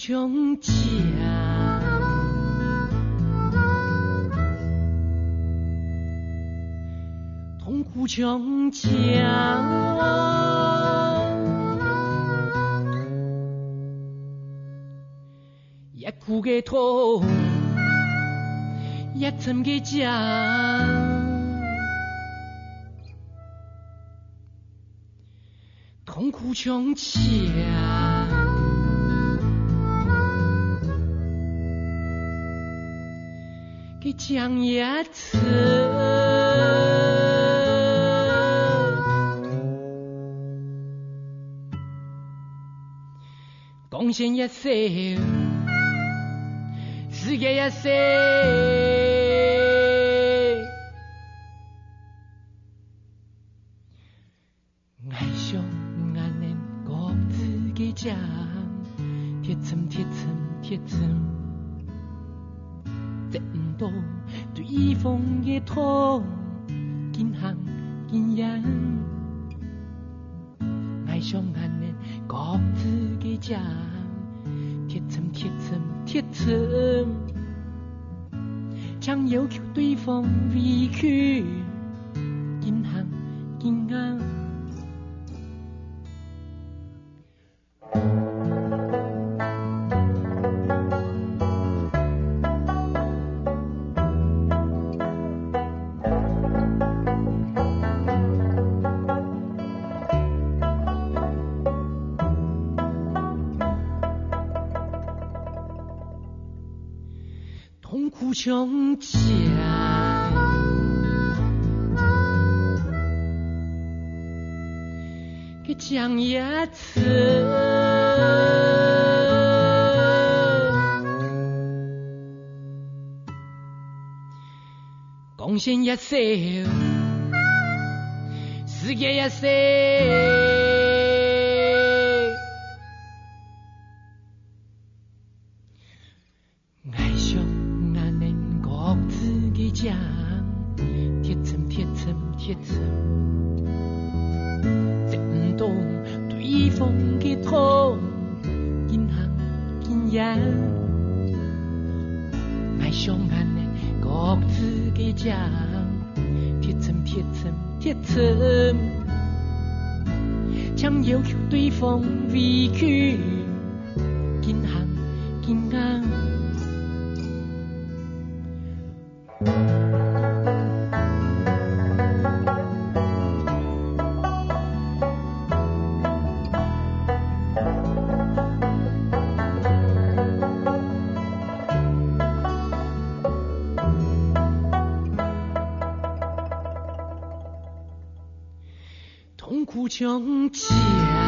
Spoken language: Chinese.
像这，痛苦像这，也苦个痛，也沉个这。痛苦像这，给讲也吃，贡献也少，世界也少。讲铁沉铁沉铁沉，这唔多对方嘅痛，紧行紧忍，爱上眼的各自嘅讲铁沉铁沉铁沉，想要求对方委屈，紧行紧忍。痛苦像这，给讲也吃，贡献也少，世界也少。讲铁沉铁沉铁沉，这唔懂对方嘅痛，紧行紧忍，爱上眼的各自嘅讲铁沉铁沉铁沉，想要求对方委屈，紧行紧忍。痛苦像这。